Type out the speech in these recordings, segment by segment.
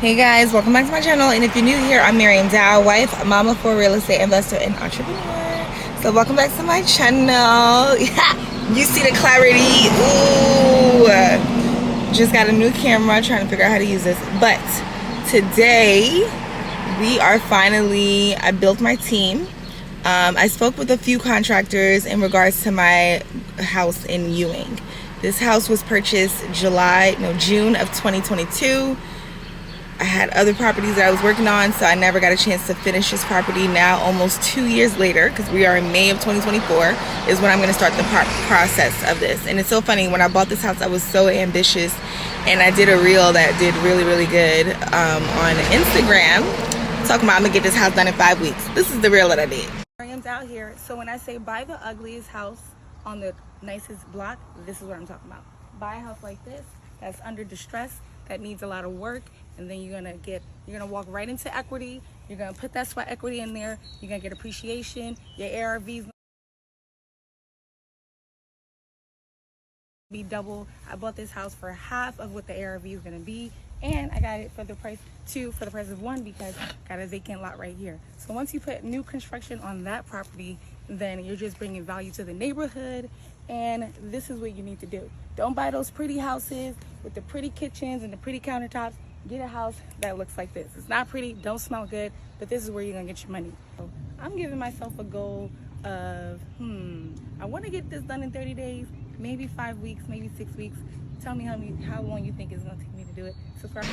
Hey guys, welcome back to my channel, and if you're new here, I'm Miriam Dow, wife, mama for real estate investor and entrepreneur. So welcome back to my channel. Yeah, you see the clarity. Ooh, just got a new camera, trying to figure out how to use this. But today we are finally, I built my team. I spoke with a few contractors in regards to my house in Ewing. This house was purchased June of 2022. I had other properties that I was working on, so I never got a chance to finish this property. Now, almost 2 years later, because we are in May of 2024, is when I'm going to start the process of this. And it's so funny, when I bought this house, I was so ambitious, and I did a reel that did really, really good on Instagram, talking about I'm going to get this house done in 5 weeks. This is the reel that I did. Miriam's out here, so when I say buy the ugliest house on the nicest block, this is what I'm talking about. Buy a house like this, that's under distress, that needs a lot of work, and then you're gonna walk right into equity. You're gonna put that sweat equity in there. You're gonna get appreciation. Your ARVs be double. I bought this house for half of what the ARV is gonna be, and I got it for the price of one, because I got a vacant lot right here. So once you put new construction on that property, then you're just bringing value to the neighborhood. And this is what you need to do. Don't buy those pretty houses with the pretty kitchens and the pretty countertops. Get a house that looks like this. It's not pretty, don't smell good, but this is where you're gonna get your money. So I'm giving myself a goal of, I wanna get this done in 30 days, maybe 5 weeks, maybe 6 weeks. Tell me how long you think it's gonna take me to do it. Subscribe.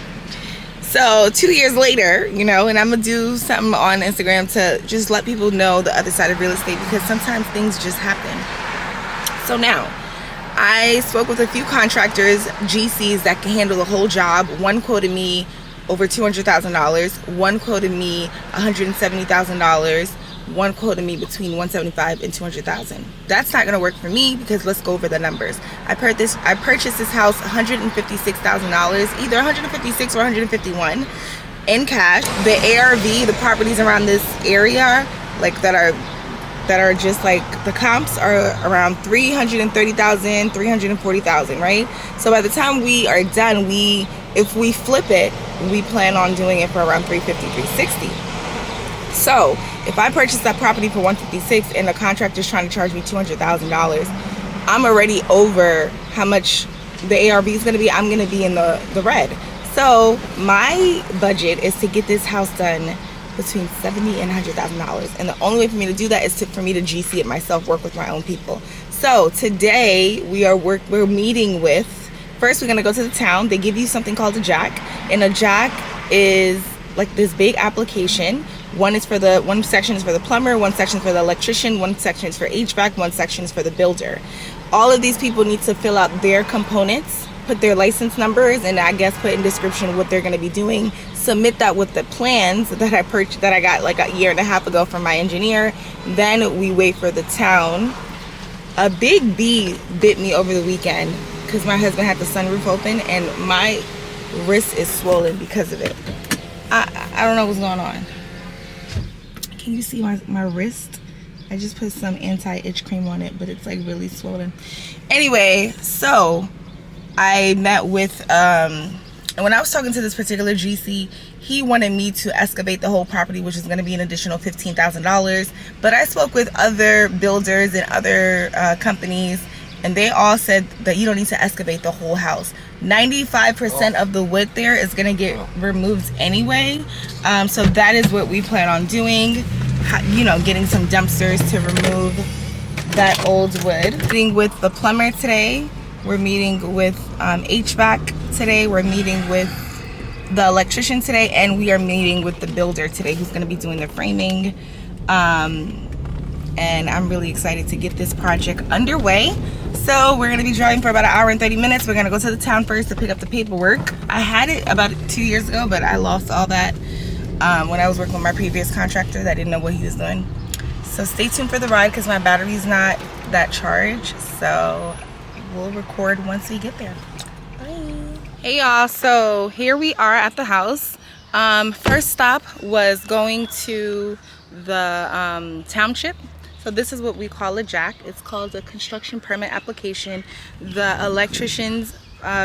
So 2 years later, and I'm gonna do something on Instagram to just let people know the other side of real estate, because sometimes things just happen. So now, I spoke with a few contractors, GCs that can handle the whole job. One quoted me over $200,000. One quoted me $170,000. One quoted me between $175,000 and $200,000. That's not gonna work for me, because let's go over the numbers. I purchased this house $156,000, either $156,000 or $151,000 in cash. The ARV, the properties around this area, like that are just like the comps, are around $330,000, $340,000, right? So by the time we are done, if we flip it, we plan on doing it for around $350,000, $360,000. So if I purchase that property for $156,000 and the contractor is trying to charge me $200,000, I'm already over how much the ARV is going to be. I'm going to be in the red. So my budget is to get this house done between $70,000 and $100,000, and the only way for me to do that is for me to GC it myself, work with my own people. So today we're meeting with, first we're gonna go to the town. They give you something called a jack, and a jack is like this big application. One section is for the plumber, one section is for the electrician, one section is for HVAC, one section is for the builder. All of these people need to fill out their components, put their license numbers, and I guess put in description what they're going to be doing. Submit that with the plans that I got like a year and a half ago from my engineer. Then we wait for the town. A big bee bit me over the weekend because my husband had the sunroof open, and my wrist is swollen because of it. I don't know what's going on. Can you see my wrist? I just put some anti-itch cream on it, but it's like really swollen. Anyway, so I met with, and when I was talking to this particular GC, he wanted me to excavate the whole property, which is going to be an additional $15,000. But I spoke with other builders and other companies, and they all said that you don't need to excavate the whole house. 95% of the wood there is going to get removed anyway. So that is what we plan on doing, getting some dumpsters to remove that old wood. Meeting with the plumber today. We're meeting with HVAC today. We're meeting with the electrician today, and we are meeting with the builder today, who's going to be doing the framing. And I'm really excited to get this project underway. So we're going to be driving for about an hour and 30 minutes. We're going to go to the town first to pick up the paperwork. I had it about 2 years ago, but I lost all that when I was working with my previous contractor that didn't know what he was doing. So stay tuned for the ride, because my battery's not that charged. So we'll record once we get there. Bye. Hey y'all, so here we are at the house. First stop was going to the township. So this is what we call a jack. It's called a construction permit application. The electrician's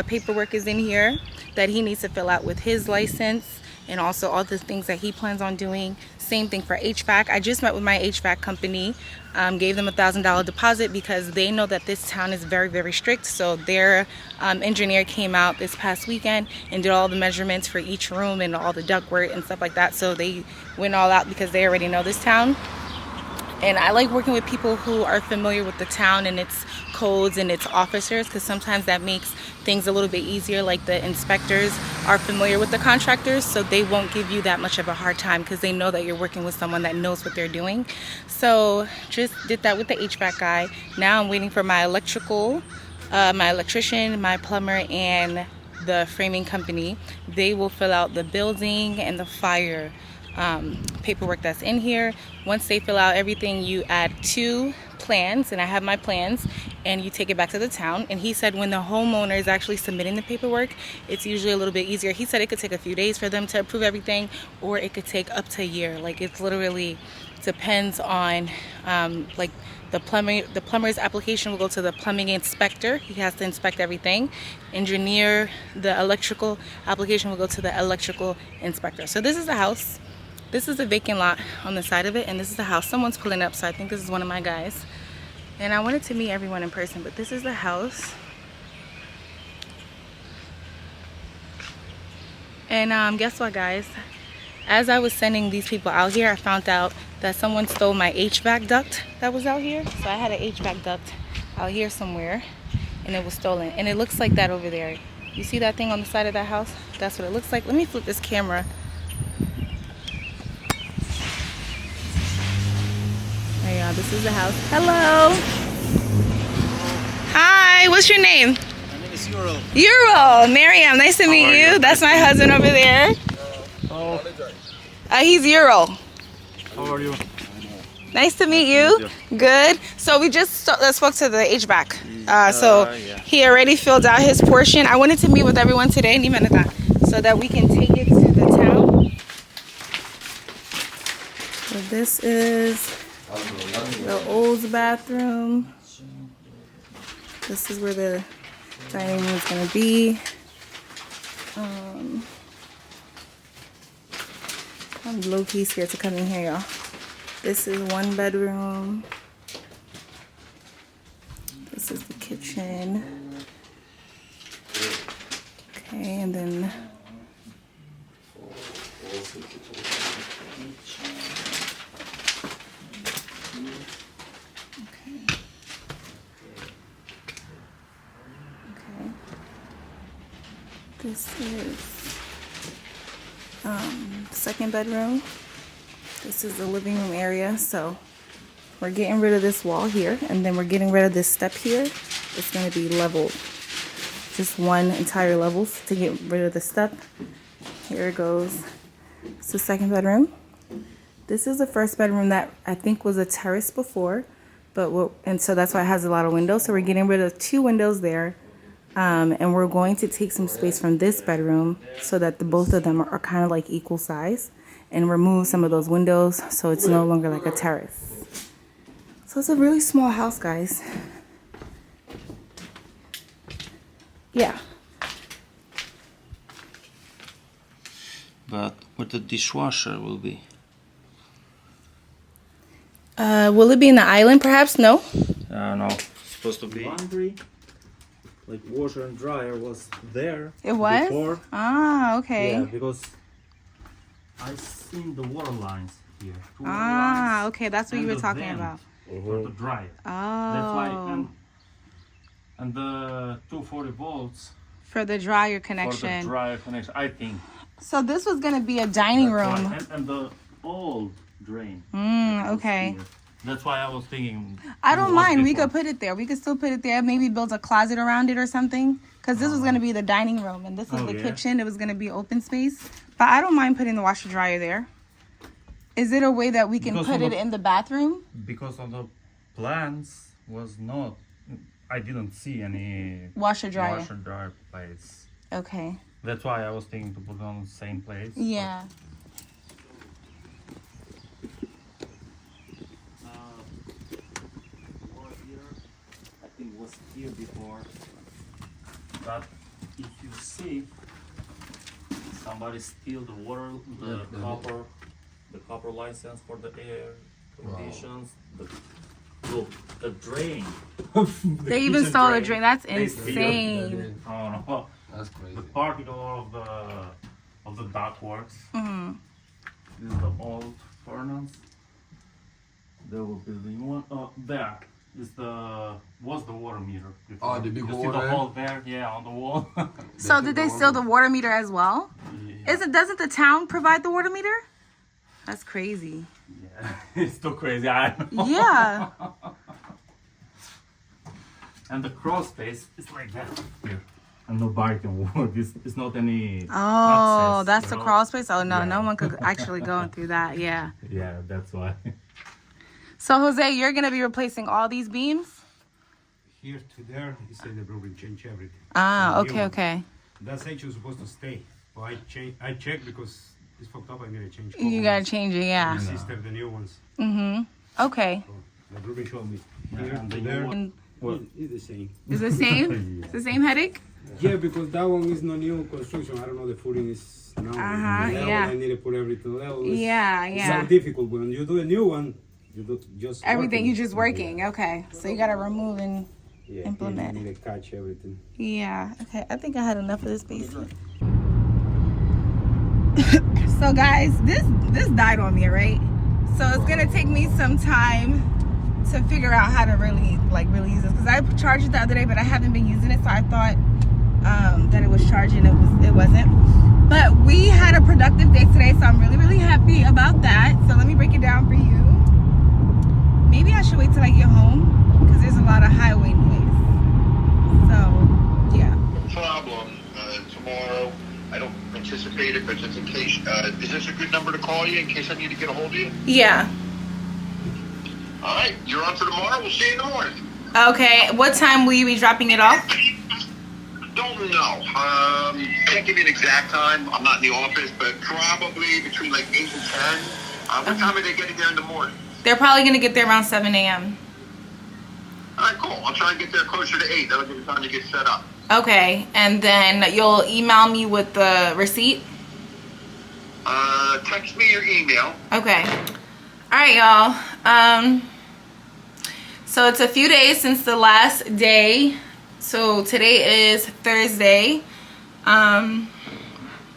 paperwork is in here. that he needs to fill out with his license, and also all the things that he plans on doing. Same thing for HVAC. I just met with my HVAC company, gave them $1,000 deposit because they know that this town is very, very strict. So their engineer came out this past weekend and did all the measurements for each room and all the ductwork and stuff like that. So they went all out because they already know this town. And I like working with people who are familiar with the town and its codes and its officers, because sometimes that makes things a little bit easier. Like the inspectors are familiar with the contractors, so they won't give you that much of a hard time because they know that you're working with someone that knows what they're doing. So just did that with the HVAC guy. Now I'm waiting for my electrical, my electrician, my plumber, and the framing company. They will fill out the building and the fire paperwork that's in here. Once they fill out everything, you add 2 plans, and I have my plans, and you take it back to the town. And he said when the homeowner is actually submitting the paperwork, it's usually a little bit easier. He said it could take a few days for them to approve everything, or it could take up to a year. Like, it's literally depends on like the plumber's application will go to the plumbing inspector. He has to inspect everything. Engineer, the electrical application will go to the electrical inspector. So this is the house. This is a vacant lot on the side of it, and this is the house. Someone's pulling up, so I think this is one of my guys. And I wanted to meet everyone in person, but this is the house. And guess what, guys? As I was sending these people out here, I found out that someone stole my HVAC duct that was out here. So I had an HVAC duct out here somewhere, and it was stolen. And it looks like that over there. You see that thing on the side of that house? That's what it looks like. Let me flip this camera. There you go. This is the house. Hello. Hi. What's your name? My name is Euro. Euro. Miriam. Nice to meet you. That's my husband over there. He's Euro. How are you? Nice to meet you. Good. So we just spoke to the HVAC. He already filled out his portion. I wanted to meet with everyone today, so that we can take it to the town. So this is the old bathroom. This is where the dining room is going to be. I'm low-key scared to come in here, y'all. This is 1 bedroom. This is the kitchen. Okay, and then this is 2nd bedroom. This is the living room area. So we're getting rid of this wall here, and then we're getting rid of this step here. It's going to be leveled, just 1 entire level to get rid of the step. Here it goes. It's the 2nd bedroom. This is the 1st bedroom that I think was a terrace before, and so that's why it has a lot of windows. So we're getting rid of 2 windows there. And we're going to take some space from this bedroom so that both of them are kind of like equal size, and remove some of those windows so it's no longer like a terrace. So it's a really small house, guys. Yeah. But where the dishwasher will be? Will it be in the island perhaps? No? No. Supposed to be. Laundry, like washer and dryer was there. It was? Before. Ah, okay. Yeah, because I seen the water lines here. 2 water Ah, lines okay. That's what you and were the talking vent about. For the dryer. Oh. That's why. And the 240 volts For the dryer for connection. the dryer connection, I think. So this was going to be a dining That's room. why. And the old drain. Okay. Here. That's why I was thinking. I don't mind. We before. could put it there. We could still put it there. Maybe build a closet around it or something. Because this was going to be the dining room. And this is the kitchen. It was going to be open space. But I don't mind putting the washer dryer there. Is it a way that we can Because put it in the bathroom? Because on the plans was not. I didn't see any Washer dryer. washer dryer place. Okay. That's why I was thinking to put it on the same place. Yeah. I think was here before. But if you see, somebody steal the water, the copper license for the air conditions, the drain. They even stole the drain. That's They steal. insane. Oh no. That's crazy. The parking door of the ductworks. Mm-hmm. This is the old furnace. There will be the new one. There is was the water meter before. Oh, the big you hole see the there? hole there? Yeah, on the wall. So did they steal the water meter as well? Yeah. Doesn't the town provide the water meter? That's crazy. Yeah, it's too crazy. I know. Yeah. And the crawl space is like that here. And nobody can walk. It's not any. Oh, access, that's you the know? crawl space? Oh, no, Yeah. no one could actually go through that. Yeah. Yeah, that's why. So, Jose, you're going to be replacing all these beams? Here to there, he said the will change everything. Ah, So the new okay, one. okay. That's actually supposed to stay. But I checked because it's fucked up. I need to change. You got to change it, yeah. The system, the new ones. Mm-hmm. Okay. So the Ruben showed me. Yeah, Here and to the new there. one- And Well, It's the same. is the same? It's the same headache? Yeah, because that one is no new construction. I don't know the footing is now. Uh-huh, level. yeah. I need to put everything level. It's- Yeah, It's yeah. so difficult when you do a new one. You do just Everything, working. you just working. Okay. So you got to remove and... Yeah, implement. You need to catch everything. Yeah. Okay. I think I had enough of this basement. So guys, this died on me, right? So it's gonna take me some time to figure out how to really use this, because I charged it the other day, but I haven't been using it, so I thought that it was charging. It wasn't. But we had a productive day today, so I'm really happy about that. So let me break it down for you. Maybe I should wait till I get home, because there's a lot of highway noise. So yeah. Problem tomorrow. I don't anticipate it, but just in case. Is this a good number to call you in case I need to get a hold of you? Yeah. All right, you're on for tomorrow. We'll see you in the morning. Okay. What time will you be dropping it off? Don't know. Can't give you an exact time. I'm not in the office, but probably between like 8 and 10. What time are they getting there in the morning? They're probably gonna get there around 7 a.m. All right, cool. I'll try and get there closer to 8. That'll give you time to get set up. Okay, and then you'll email me with the receipt? Text me your email. Okay. Alright, y'all. So it's a few days since the last day. So today is Thursday.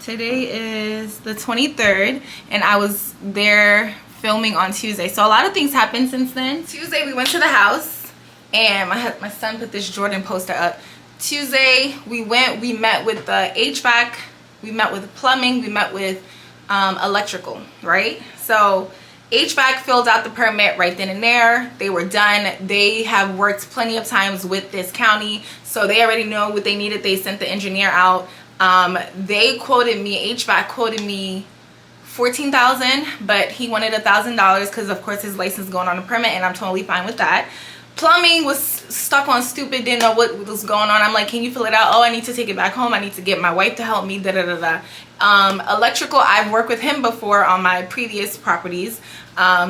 Today is the 23rd, and I was there filming on Tuesday. So a lot of things happened since then. Tuesday we went to the house, and my son put this Jordan poster up. Tuesday we met with the HVAC, we met with plumbing, we met with electrical, right? So HVAC filled out the permit right then and there. They were done. They have worked plenty of times with this county, so they already know what they needed. They sent the engineer out. They quoted me, HVAC quoted me $14,000, but he wanted $1,000 because of course his license is going on a permit, and I'm totally fine with that. Plumbing was stuck on stupid, didn't know what was going on. I'm like, can you fill it out? Oh, I need to take it back home. I need to get my wife to help me, da da da da. Electrical, I've worked with him before on my previous properties,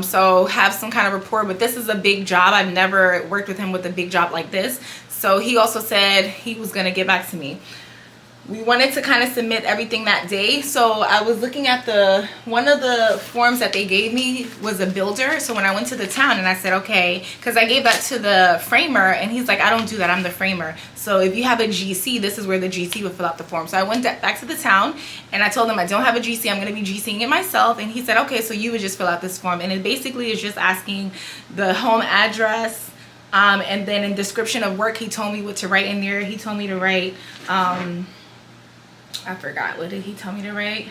so have some kind of rapport, but this is a big job. I've never worked with him with a big job like this. So he also said he was gonna get back to me. We wanted to kind of submit everything that day, so I was looking at one of the forms that they gave me was a builder. So when I went to the town and I said, okay, because I gave that to the framer, and he's like, I don't do that, I'm the framer. So if you have a GC, this is where the GC would fill out the form. So I went back to the town and I told him I don't have a GC, I'm going to be GCing it myself. And he said, okay, so you would just fill out this form. And it basically is just asking the home address, and then in description of work, he told me what to write in there. He told me to write, I forgot, what did he tell me to write?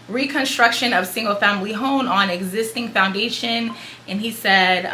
Reconstruction of single family home on existing foundation. And he said,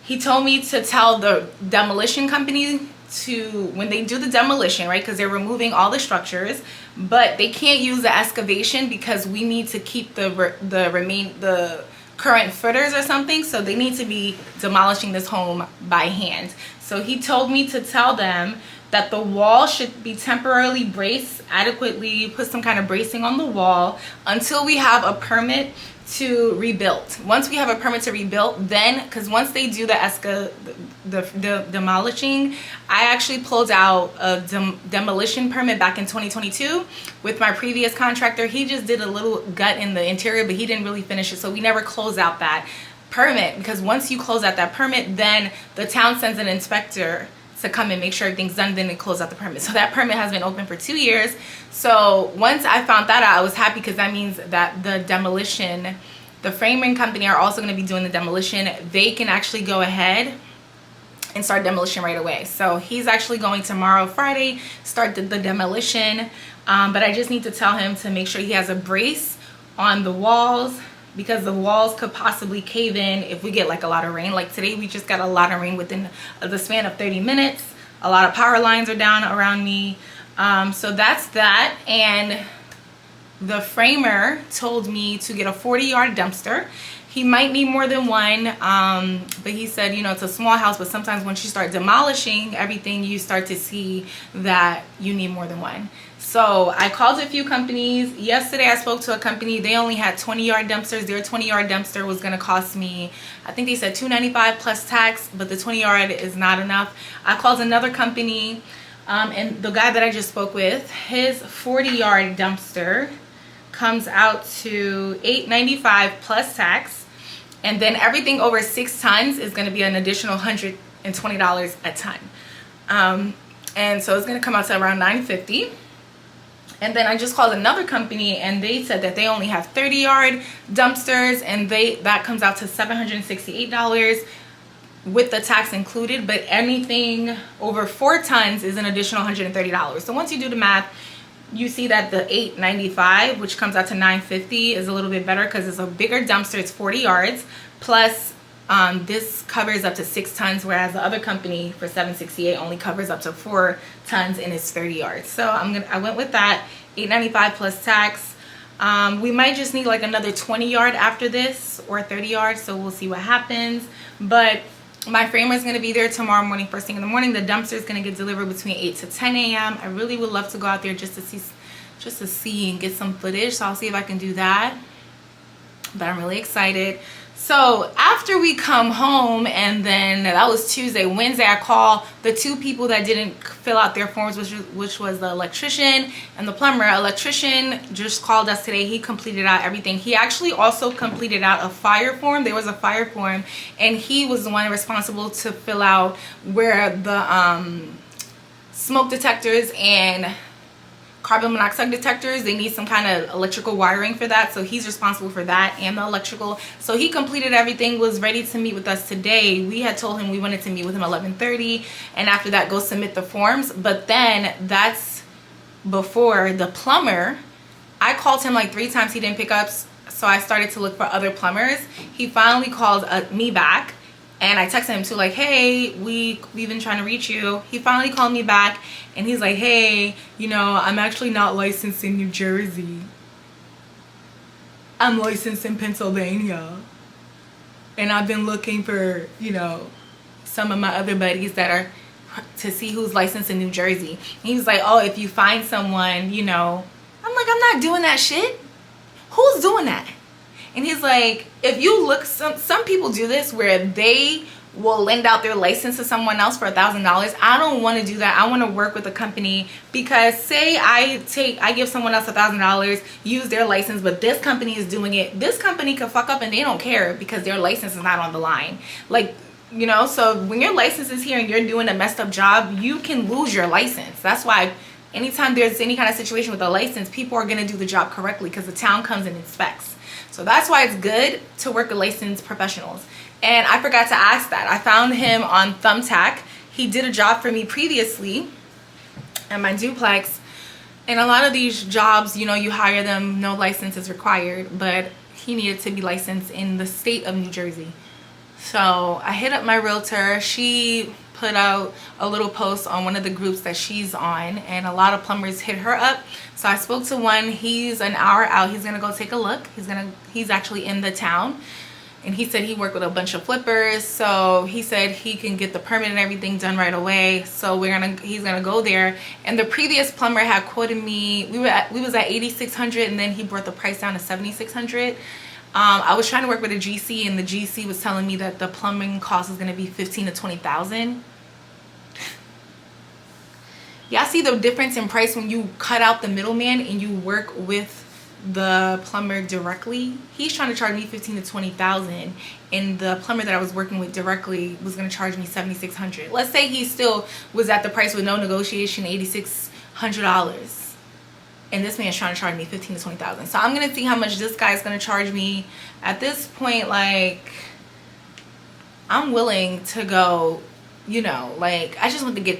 he told me to tell the demolition company to, when they do the demolition, right, because they're removing all the structures, but they can't use the excavation because we need to keep the current footers or something, so they need to be demolishing this home by hand. So he told me to tell them that the wall should be temporarily braced adequately, put some kind of bracing on the wall until we have a permit to rebuild. Once we have a permit to rebuild, then, because once they do the demolishing, I actually pulled out a demolition permit back in 2022 with my previous contractor. He just did a little gut in the interior, but he didn't really finish it, so we never closed out that permit, because once you close out that permit, then the town sends an inspector to come and make sure everything's done, then they close out the permit. So that permit has been open for 2 years. So once I found that out, I was happy, because that means that the demolition, the framing company are also going to be doing the demolition. They can actually go ahead and start demolition right away. So he's actually going tomorrow, Friday, start the demolition. But I just need to tell him to make sure he has a brace on the walls, because the walls could possibly cave in if we get like a lot of rain. Like today we just got a lot of rain within the span of 30 minutes. A lot of power lines are down around me. So that's that. And the framer told me to get a 40-yard dumpster. He might need more than one, but he said, you know, it's a small house, but sometimes once you start demolishing everything, you start to see that you need more than one. So I called a few companies. Yesterday I spoke to a company. They only had 20-yard dumpsters. Their 20-yard dumpster was going to cost me, I think they said $295 plus tax, but the 20-yard is not enough. I called another company, and the guy that I just spoke with, his 40-yard dumpster comes out to $895 plus tax, and then everything over 6 tons is going to be an additional $120 a ton. And so it's going to come out to around $950. And then I just called another company, and they said that they only have 30-yard dumpsters, and that comes out to $768 with the tax included. But anything over 4 tons is an additional $130. So once you do the math, you see that the $895, which comes out to $950, is a little bit better, because it's a bigger dumpster. It's 40 yards plus this covers up to 6 tons, whereas the other company for $768 only covers up to 4 tons and it's 30 yards. So I went with that, $895 plus tax. We might just need like another 20-yard after this, or 30 yards, so we'll see what happens. But my framer is going to be there tomorrow morning, first thing in the morning. The dumpster is going to get delivered between 8 to 10 a.m. I really would love to go out there just to see and get some footage, so I'll see if I can do that. But I'm really excited. So after we come home, and then that was Tuesday, Wednesday I call the 2 people that didn't fill out their forms, which was the electrician and the plumber. Electrician just called us today. He completed out everything. He actually also completed out a fire form. There was a fire form, and he was the one responsible to fill out where the smoke detectors and carbon monoxide detectors, they need some kind of electrical wiring for that, so he's responsible for that and the electrical. So he completed everything, was ready to meet with us today. We had told him we wanted to meet with him 11:30, and after that go submit the forms. But then that's before the plumber. I called him like 3 times, he didn't pick up, so I started to look for other plumbers. He finally called me back, and I texted him too, like, hey, we've been trying to reach you. He finally called me back, and he's like, hey, you know, I'm actually not licensed in New Jersey. I'm licensed in Pennsylvania. And I've been looking for, you know, some of my other buddies that are, to see who's licensed in New Jersey. And he was like, oh, if you find someone, you know. I'm like, I'm not doing that shit. Who's doing that? And he's like, if you look, some people do this where they will lend out their license to someone else for $1,000. I don't want to do that. I want to work with a company, because say I give someone else $1,000, use their license, but this company is doing it. This company could fuck up and they don't care because their license is not on the line. Like, you know, so when your license is here and you're doing a messed up job, you can lose your license. That's why anytime there's any kind of situation with a license, people are going to do the job correctly, because the town comes and inspects. So that's why it's good to work with licensed professionals. And I forgot to ask that. I found him on Thumbtack. He did a job for me previously at my duplex. And a lot of these jobs, you know, you hire them, no license is required. But he needed to be licensed in the state of New Jersey. So I hit up my realtor. She put out a little post on one of the groups that she's on, and a lot of plumbers hit her up. So I spoke to one. He's an hour out. He's gonna go take a look. He's actually in the town. and he said he worked with a bunch of flippers, so he said he can get the permit and everything done right away. So he's gonna go there. And the previous plumber had quoted me, we was at $8,600, and then he brought the price down to $7,600. I was trying to work with a GC, and the GC was telling me that the plumbing cost is gonna be $15,000 to $20,000. Y'all see the difference in price when you cut out the middleman and you work with the plumber directly? He's trying to charge me $15,000 to $20,000, and the plumber that I was working with directly was going to charge me $7,600. Let's say he still was at the price with no negotiation, $8,600, and this man's trying to charge me $15,000 to $20,000. So I'm gonna see how much this guy's gonna charge me. At this point, like, I'm willing to go. You know, like, I just want to get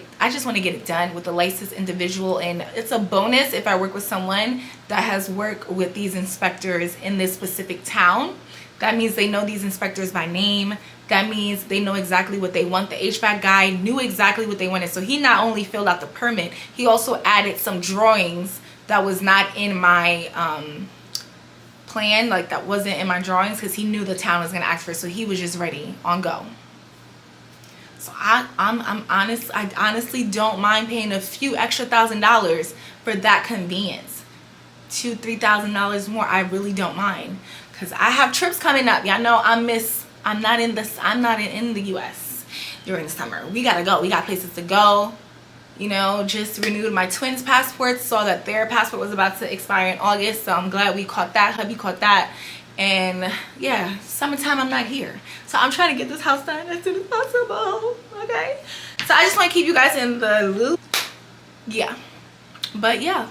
it done with a licensed individual, and it's a bonus if I work with someone that has worked with these inspectors in this specific town. That means they know these inspectors by name. That means they know exactly what they want. The HVAC guy knew exactly what they wanted, so he not only filled out the permit, he also added some drawings that was not in my plan, like that wasn't in my drawings, because he knew the town was gonna ask for it, so he was just ready on go. So I'm honest. I honestly don't mind paying a few extra $1,000 for that convenience. $2,000-$3,000 more. I really don't mind, because I have trips coming up. Y'all know I'm not in the U.S. during the summer. We gotta go. We got places to go. You know, just renewed my twins' passports. Saw that their passport was about to expire in August, so I'm glad we caught that. Hubby caught that. And yeah, summertime I'm not here, so I'm trying to get this house done as soon as possible. Okay, so I just want to keep you guys in the loop. Yeah, but yeah,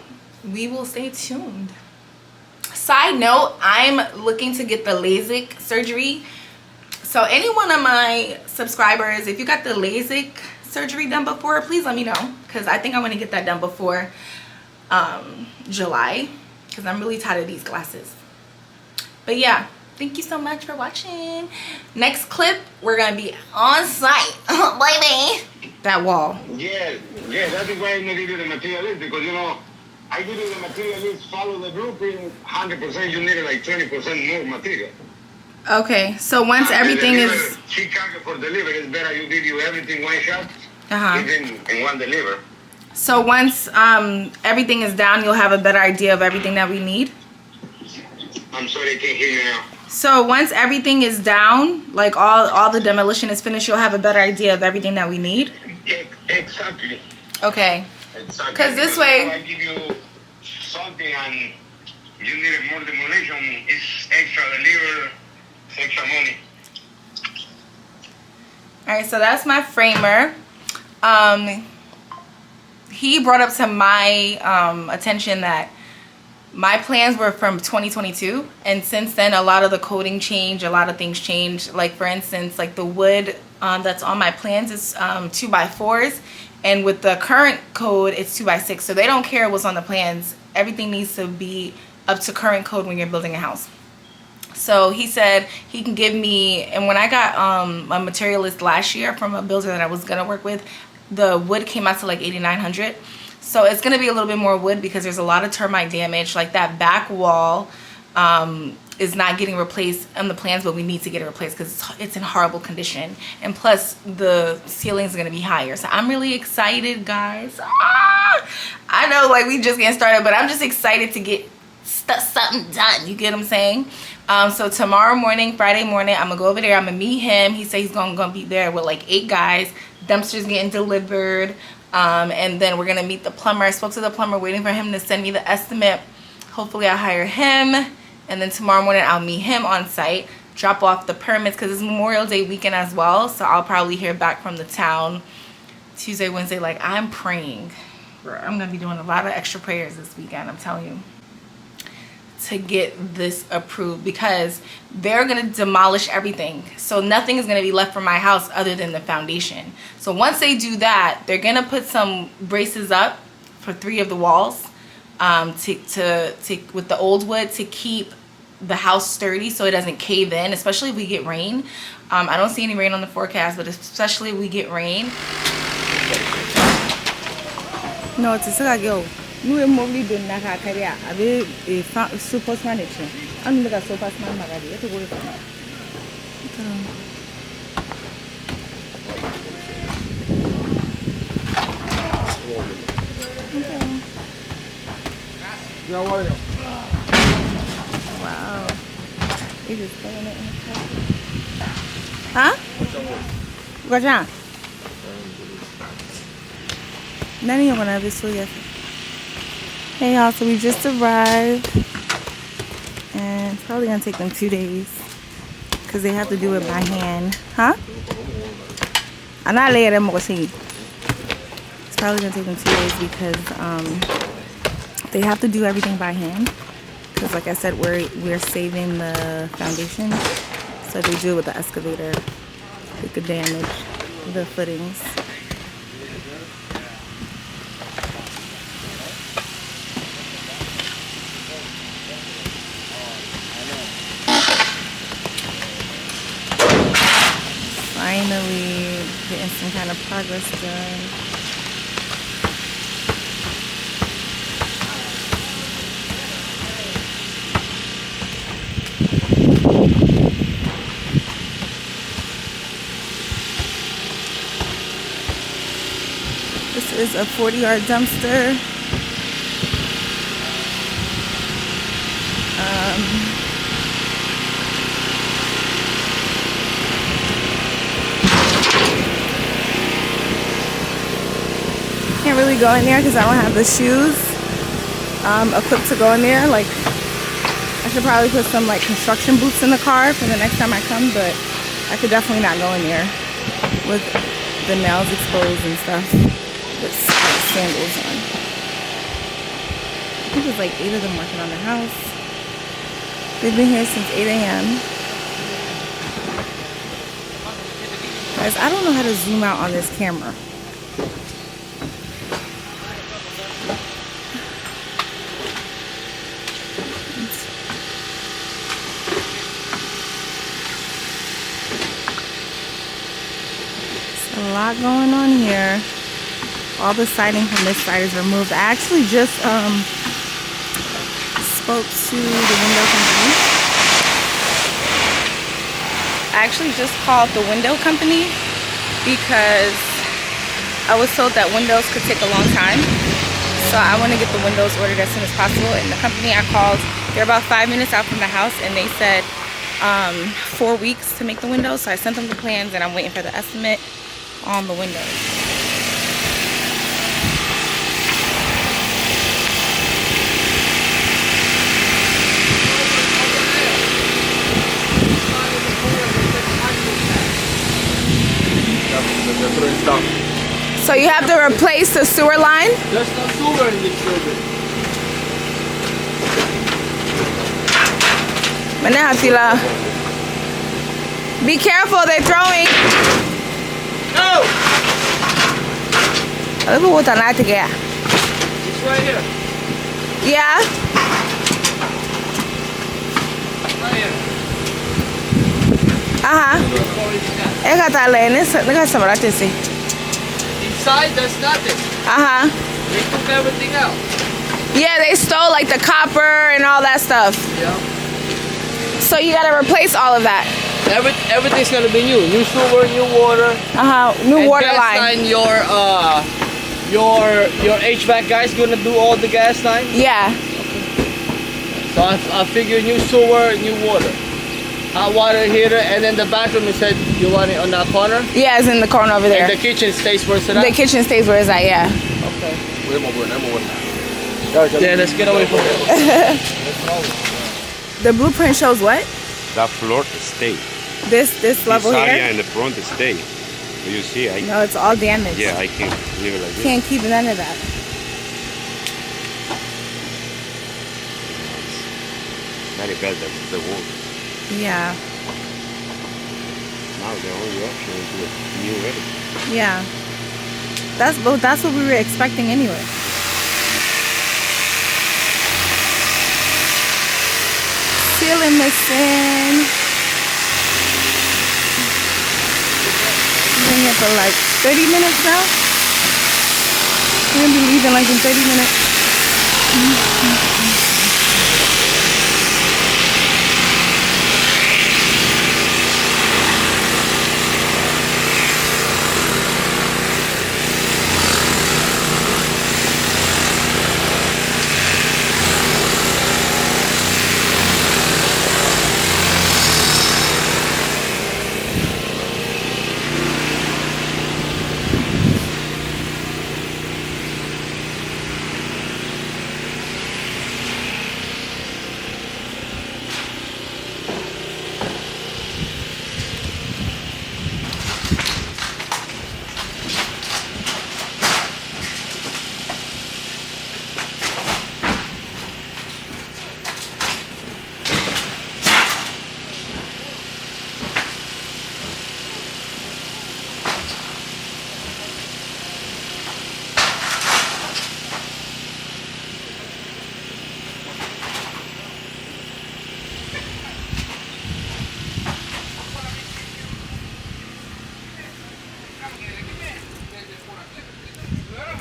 we will stay tuned. Side note, I'm looking to get the LASIK surgery. So any one of my subscribers, if you got the LASIK surgery done before, please let me know, because I think I want to get that done before July, because I'm really tired of these glasses. But yeah, thank you so much for watching. Next clip, we're gonna be on site. Baby, that wall. Yeah, that is why I give you the materialist, because, you know, I give you the materialist, follow the blueprint, 100%, you need like 20% more material. Okay, so once everything is... Chicago for delivery, it's better you give you everything one shot, even in one deliver. So once everything is down, you'll have a better idea of everything that we need? I'm sorry, I can't hear you now. So once everything is down, like all the demolition is finished, you'll have a better idea of everything that we need? Exactly. Okay. Exactly. Because this way... I give you something and you need more demolition, it's extra deliver, extra money. Alright, so that's my framer. He brought up to my attention that my plans were from 2022, and since then a lot of the coding changed, a lot of things changed. Like, for instance, like the wood that's on my plans is 2x4s, and with the current code it's 2x6, so they don't care what's on the plans. Everything needs to be up to current code when you're building a house. So he said he can give me, and when I got a materialist last year from a builder that I was gonna work with, the wood came out to like $8,900. So it's going to be a little bit more wood because there's a lot of termite damage. Like that back wall is not getting replaced on the plans, but we need to get it replaced because it's in horrible condition. And plus the ceilings are going to be higher. So I'm really excited, guys. I know, like, we just getting started, but I'm just excited to get something done. You get what I'm saying? So tomorrow morning, Friday morning, I'm going to go over there. I'm going to meet him. He said he's going to be there with like 8 guys. Dumpsters getting delivered. And then we're gonna meet the plumber. I spoke to the plumber, waiting for him to send me the estimate. Hopefully I'll hire him, and then tomorrow morning I'll meet him on site, drop off the permits, because it's Memorial Day weekend as well, so I'll probably hear back from the town Tuesday, Wednesday. Like, I'm praying. I'm gonna be doing a lot of extra prayers this weekend, I'm telling you, to get this approved, because they're gonna demolish everything, so nothing is gonna be left for my house other than the foundation. So once they do that, they're gonna put some braces up for 3 of the walls with the old wood to keep the house sturdy so it doesn't cave in, especially if we get rain. I don't see any rain on the forecast, but especially if we get rain. No, it's a go. You mostly do not have career. I will super management. I'm not a super magari. Wow. You just throwing it in the cup. Huh? Guardian. None of you wanna have this food yet. Hey y'all, so we just arrived. And it's probably gonna take them 2 days. Because they have to do it by hand. Huh? I'm not laying them more. It's probably gonna take them 2 days because they have to do everything by hand. Because like I said, we're saving the foundation. So they do it with the excavator. It could damage the footings. Finally getting some kind of progress done. This is a 40-yard dumpster. Can't really go in there because I don't have the shoes equipped to go in there. Like, I should probably put some like construction boots in the car for the next time I come, but I could definitely not go in there with the nails exposed and stuff with sandals on. I think there's like 8 of them working on the house. They've been here since 8 a.m. Guys, I don't know how to zoom out on this camera. A lot going on here. All the siding from this side is removed. I actually just spoke to the window company. I actually just called the window company because I was told that windows could take a long time. So I want to get the windows ordered as soon as possible. And the company I called, they're about 5 minutes out from the house, and they said 4 weeks to make the windows. So I sent them the plans and I'm waiting for the estimate on the windows. So you have to replace the sewer line? There's no sewer in this building. Be careful, they're throwing. No! Look at what I like to get. It's right here. Yeah? Right here. I got that lane. Look at some of that. Inside, there's nothing. They took everything out. Yeah, they stole like the copper and all that stuff. Yeah. So you gotta replace all of that. Everything's gonna be new. New sewer, new water. New and water gas line. Your HVAC guy's gonna do all the gas line. Yeah. So I figure new sewer, new water. Hot water heater, and then the bathroom, you said you want it on that corner? Yeah, it's in the corner over there. And the kitchen stays where it's at? The kitchen stays where it's at, yeah. Okay. Yeah, let's get away from there. The blueprint shows what? That floor stay. This level this area here? in the front stay. You see, No, it's all damaged. yeah, I can leave it like this. Can't keep none of that. Very bad, the wall. Yeah. Now the only option is to a new area. Yeah. That's what we were expecting anyway. Ceiling missing. Been here for like 30 minutes now. We're gonna be leaving like in 30 minutes.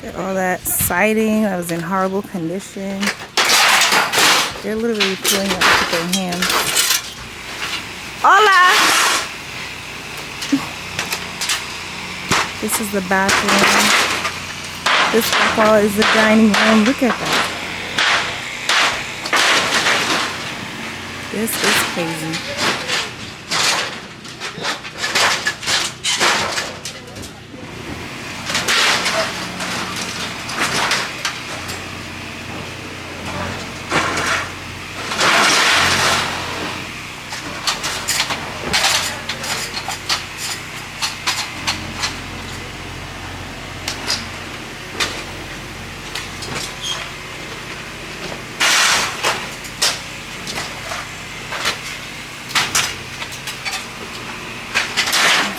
Look at all that siding that was in horrible condition. They're literally pulling it up with their hands. Hola! This is the bathroom. This wall is the dining room. Look at that. This is crazy.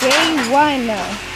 Day one.